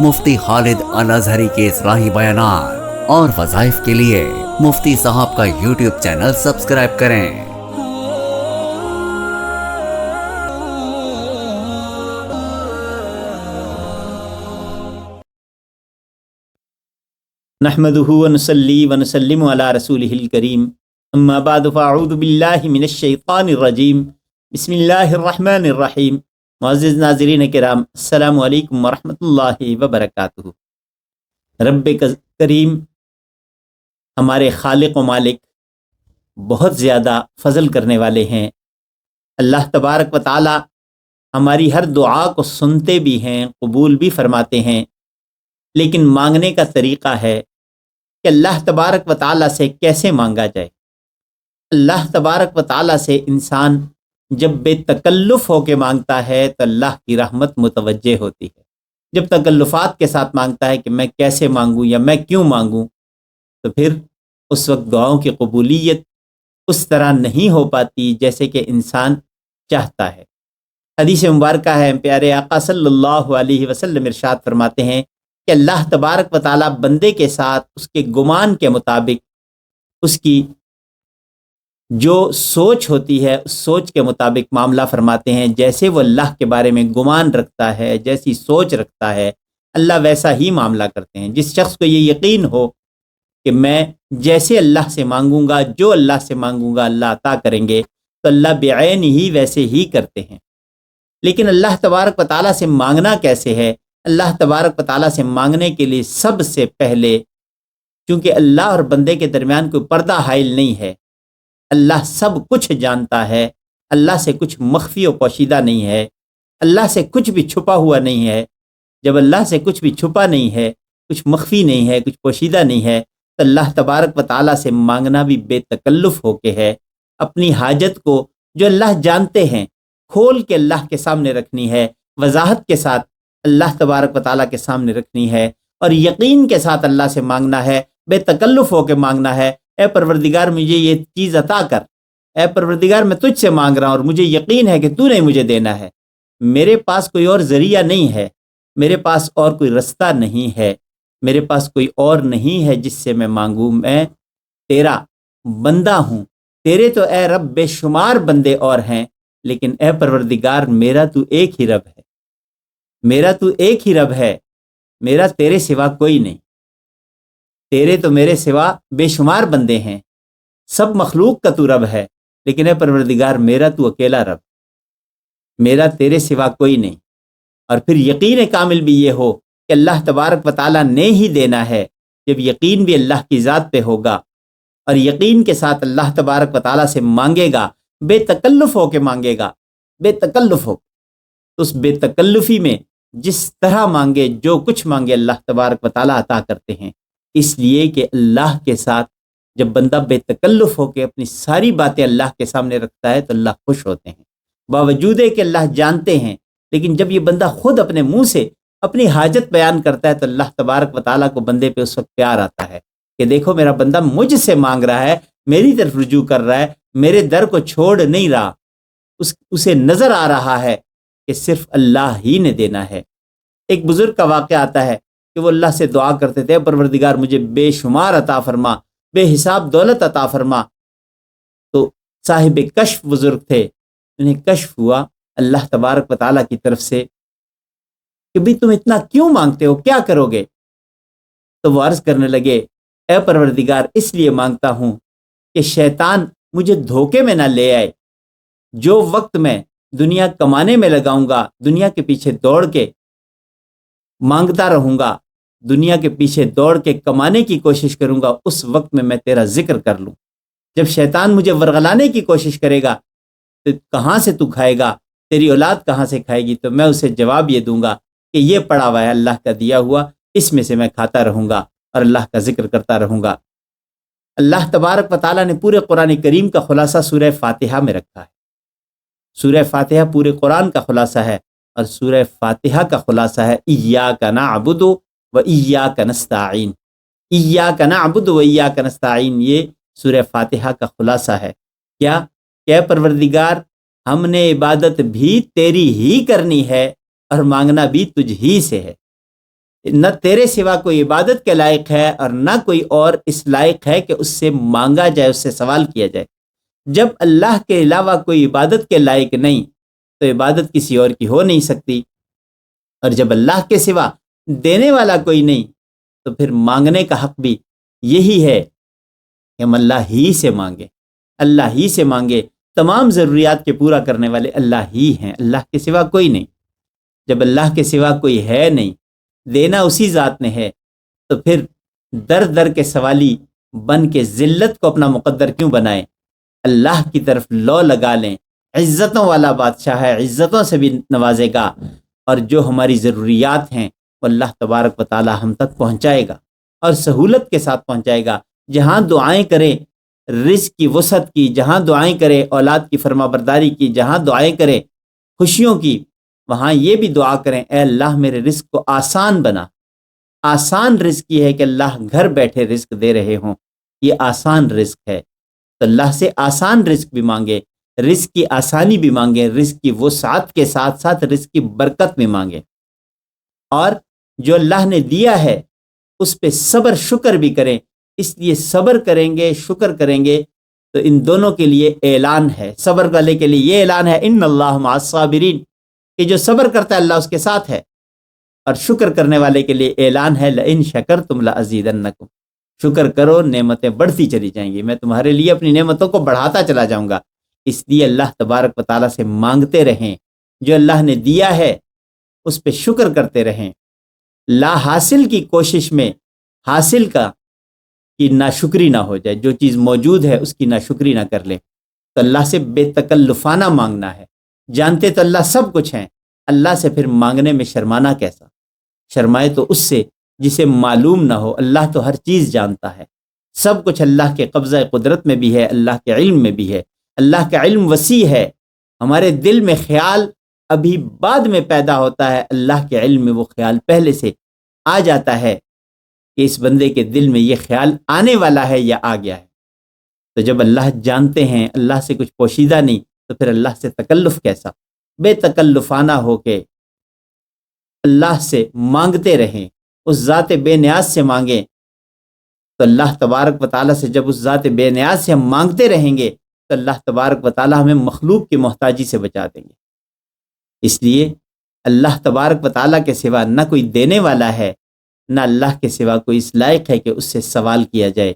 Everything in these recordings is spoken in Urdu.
مفتی خالد الازہری کے اصلاحی بیانات اور وظائف کے لیے مفتی صاحب کا یوٹیوب چینل سبسکرائب کریں۔ نحمده ونصلي ونسلم على رسوله الكريم اما بعد فاعوذ باللہ من الشیطان الرجیم بسم اللہ الرحمن الرحیم۔ معزز ناظرین کرام، السلام علیکم ورحمۃ اللہ وبرکاتہ۔ رب کریم ہمارے خالق و مالک بہت زیادہ فضل کرنے والے ہیں۔ اللہ تبارک و تعالی ہماری ہر دعا کو سنتے بھی ہیں، قبول بھی فرماتے ہیں، لیکن مانگنے کا طریقہ ہے کہ اللہ تبارک و تعالیٰ سے کیسے مانگا جائے۔ اللہ تبارک و تعالیٰ سے انسان جب بے تکلف ہو کے مانگتا ہے تو اللہ کی رحمت متوجہ ہوتی ہے۔ جب تکلفات کے ساتھ مانگتا ہے کہ میں کیسے مانگوں یا میں کیوں مانگوں، تو پھر اس وقت دعاؤں کی قبولیت اس طرح نہیں ہو پاتی جیسے کہ انسان چاہتا ہے۔ حدیث مبارکہ ہے، پیارے آقا صلی اللہ علیہ وسلم ارشاد فرماتے ہیں کہ اللہ تبارک و تعالیٰ بندے کے ساتھ اس کے گمان کے مطابق، اس کی جو سوچ ہوتی ہے اس سوچ کے مطابق معاملہ فرماتے ہیں۔ جیسے وہ اللہ کے بارے میں گمان رکھتا ہے، جیسی سوچ رکھتا ہے، اللہ ویسا ہی معاملہ کرتے ہیں۔ جس شخص کو یہ یقین ہو کہ میں جیسے اللہ سے مانگوں گا، جو اللہ سے مانگوں گا اللہ عطا کریں گے، تو اللہ بعین ہی ویسے ہی کرتے ہیں۔ لیکن اللہ تبارک و تعالیٰ سے مانگنا کیسے ہے؟ اللہ تبارک و تعالیٰ سے مانگنے کے لیے سب سے پہلے، چونکہ اللہ اور بندے کے درمیان کوئی پردہ حائل نہیں ہے، اللہ سب کچھ جانتا ہے، اللہ سے کچھ مخفی و پوشیدہ نہیں ہے، اللہ سے کچھ بھی چھپا ہوا نہیں ہے۔ جب اللہ سے کچھ بھی چھپا نہیں ہے، کچھ مخفی نہیں ہے، کچھ پوشیدہ نہیں ہے، تو اللہ تبارک و تعالیٰ سے مانگنا بھی بے تکلف ہو کے ہے۔ اپنی حاجت کو جو اللہ جانتے ہیں کھول کے اللہ کے سامنے رکھنی ہے، وضاحت کے ساتھ اللہ تبارک و تعالیٰ کے سامنے رکھنی ہے، اور یقین کے ساتھ اللہ سے مانگنا ہے، بے تکلف ہو کے مانگنا ہے۔ اے پروردگار مجھے یہ چیز عطا کر، اے پروردگار میں تجھ سے مانگ رہا ہوں اور مجھے یقین ہے کہ تو نے مجھے دینا ہے۔ میرے پاس کوئی اور ذریعہ نہیں ہے، میرے پاس اور کوئی رستہ نہیں ہے، میرے پاس کوئی اور نہیں ہے جس سے میں مانگوں۔ میں تیرا بندہ ہوں، تیرے تو اے رب بے شمار بندے اور ہیں، لیکن اے پروردگار میرا تو ایک ہی رب ہے، میرا تو ایک ہی رب ہے، میرا تیرے سوا کوئی نہیں۔ تیرے تو میرے سوا بے شمار بندے ہیں، سب مخلوق کا تو رب ہے، لیکن اے پروردگار میرا تو اکیلا رب، میرا تیرے سوا کوئی نہیں۔ اور پھر یقین کامل بھی یہ ہو کہ اللہ تبارک و تعالیٰ نے ہی دینا ہے۔ جب یقین بھی اللہ کی ذات پہ ہوگا اور یقین کے ساتھ اللہ تبارک و تعالیٰ سے مانگے گا، بے تکلف ہو کے مانگے گا، بے تکلف ہو، اس بے تکلفی میں جس طرح مانگے، جو کچھ مانگے اللہ تبارک و تعالیٰ عطا کرتے ہیں۔ اس لیے کہ اللہ کے ساتھ جب بندہ بے تکلف ہو کے اپنی ساری باتیں اللہ کے سامنے رکھتا ہے تو اللہ خوش ہوتے ہیں، باوجود کہ اللہ جانتے ہیں۔ لیکن جب یہ بندہ خود اپنے منہ سے اپنی حاجت بیان کرتا ہے تو اللہ تبارک و تعالیٰ کو بندے پہ اس وقت پیار آتا ہے کہ دیکھو میرا بندہ مجھ سے مانگ رہا ہے، میری طرف رجوع کر رہا ہے، میرے در کو چھوڑ نہیں رہا، اسے نظر آ رہا ہے کہ صرف اللہ ہی نے دینا ہے۔ ایک بزرگ کا واقعہ آتا ہے کہ وہ اللہ سے دعا کرتے تھے، پروردگار مجھے بے شمار عطا فرما، بے حساب دولت عطا فرما۔ تو صاحب کشف بزرگ تھے، انہیں کشف ہوا اللہ تبارک و تعالیٰ کی طرف سے کہ بھی تم اتنا کیوں مانگتے ہو، کیا کرو گے؟ تو وہ عرض کرنے لگے، اے پروردگار اس لیے مانگتا ہوں کہ شیطان مجھے دھوکے میں نہ لے آئے۔ جو وقت میں دنیا کمانے میں لگاؤں گا، دنیا کے پیچھے دوڑ کے مانگتا رہوں گا، دنیا کے پیچھے دوڑ کے کمانے کی کوشش کروں گا، اس وقت میں تیرا ذکر کر لوں۔ جب شیطان مجھے ورغلانے کی کوشش کرے گا تو کہاں سے تو کھائے گا، تیری اولاد کہاں سے کھائے گی؟ تو میں اسے جواب یہ دوں گا کہ یہ پڑا ہوا ہے اللہ کا دیا ہوا، اس میں سے میں کھاتا رہوں گا اور اللہ کا ذکر کرتا رہوں گا۔ اللہ تبارک و تعالیٰ نے پورے قرآن کریم کا خلاصہ سورہ فاتحہ میں رکھا ہے۔ سورہ فاتحہ پورے قرآن کا خلاصہ ہے، اور سورہ فاتحہ کا خلاصہ ہے ایاک نعبد و ایاک نستعین۔ ایاک نعبد و ایاک نستعین، یہ سورہ فاتحہ کا خلاصہ ہے۔ کیا کہ پروردگار ہم نے عبادت بھی تیری ہی کرنی ہے اور مانگنا بھی تجھ ہی سے ہے۔ نہ تیرے سوا کوئی عبادت کے لائق ہے اور نہ کوئی اور اس لائق ہے کہ اس سے مانگا جائے، اس سے سوال کیا جائے۔ جب اللہ کے علاوہ کوئی عبادت کے لائق نہیں تو عبادت کسی اور کی ہو نہیں سکتی، اور جب اللہ کے سوا دینے والا کوئی نہیں تو پھر مانگنے کا حق بھی یہی ہے کہ ہم اللہ ہی سے مانگیں، اللہ ہی سے مانگے۔ تمام ضروریات کے پورا کرنے والے اللہ ہی ہیں، اللہ کے سوا کوئی نہیں۔ جب اللہ کے سوا کوئی ہے نہیں، دینا اسی ذات نے ہے، تو پھر در در کے سوالی بن کے ذلت کو اپنا مقدر کیوں بنائیں؟ اللہ کی طرف لو لگا لیں۔ عزتوں والا بادشاہ ہے، عزتوں سے بھی نوازے گا، اور جو ہماری ضروریات ہیں وہ اللہ تبارک و تعالی ہم تک پہنچائے گا، اور سہولت کے ساتھ پہنچائے گا۔ جہاں دعائیں کریں رزق کی وسعت کی، جہاں دعائیں کرے اولاد کی فرما برداری کی، جہاں دعائیں کریں خوشیوں کی، وہاں یہ بھی دعا کریں اے اللہ میرے رزق کو آسان بنا۔ آسان رزق یہ ہے کہ اللہ گھر بیٹھے رزق دے رہے ہوں، یہ آسان رزق ہے، تو اللہ سے آسان رزق بھی مانگے، رزق کی آسانی بھی مانگے، رزق کی وسعت کے ساتھ ساتھ رزق کی برکت بھی مانگے، اور جو اللہ نے دیا ہے اس پہ صبر شکر بھی کریں۔ اس لیے صبر کریں گے، شکر کریں گے تو ان دونوں کے لیے اعلان ہے۔ صبر والے کے لیے یہ اعلان ہے ان اللہ مع الصابرین، کہ جو صبر کرتا ہے اللہ اس کے ساتھ ہے، اور شکر کرنے والے کے لیے اعلان ہے لئن شکرتم لازیدنکم، شکر کرو نعمتیں بڑھتی چلی جائیں گی، میں تمہارے لیے اپنی نعمتوں کو بڑھاتا چلا جاؤں گا۔ اس لیے اللہ تبارک و تعالیٰ سے مانگتے رہیں، جو اللہ نے دیا ہے اس پہ شکر کرتے رہیں۔ لا حاصل کی کوشش میں حاصل کا کی ناشکری نہ ہو جائے، جو چیز موجود ہے اس کی ناشکری نہ کر لیں۔ تو اللہ سے بے تکلفانہ مانگنا ہے۔ جانتے تو اللہ سب کچھ ہیں، اللہ سے پھر مانگنے میں شرمانا کیسا؟ شرمائے تو اس سے جسے معلوم نہ ہو۔ اللہ تو ہر چیز جانتا ہے، سب کچھ اللہ کے قبضہ قدرت میں بھی ہے، اللہ کے علم میں بھی ہے۔ اللہ کا علم وسیع ہے، ہمارے دل میں خیال ابھی بعد میں پیدا ہوتا ہے، اللہ کے علم میں وہ خیال پہلے سے آ جاتا ہے کہ اس بندے کے دل میں یہ خیال آنے والا ہے یا آ گیا ہے۔ تو جب اللہ جانتے ہیں، اللہ سے کچھ پوشیدہ نہیں، تو پھر اللہ سے تکلف کیسا؟ بے تکلفانہ ہو کے اللہ سے مانگتے رہیں، اس ذات بے نیاز سے مانگیں، تو اللہ تبارک و تعالیٰ سے جب اس ذات بے نیاز سے ہم مانگتے رہیں گے تو اللہ تبارک و تعالیٰ ہمیں مخلوق کی محتاجی سے بچا دیں گے۔ اس لیے اللہ تبارک و تعالیٰ کے سوا نہ کوئی دینے والا ہے، نہ اللہ کے سوا کوئی اس لائق ہے کہ اس سے سوال کیا جائے۔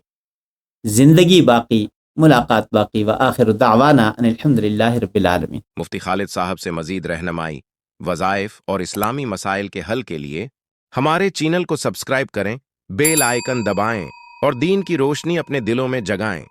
زندگی باقی، ملاقات باقی، وآخر دعوانا ان الحمدللہ رب العالمین۔ مفتی خالد صاحب سے مزید رہنمائی، وظائف اور اسلامی مسائل کے حل کے لیے ہمارے چینل کو سبسکرائب کریں، بیل آئیکن دبائیں اور دین کی روشنی اپنے دلوں میں جگائیں۔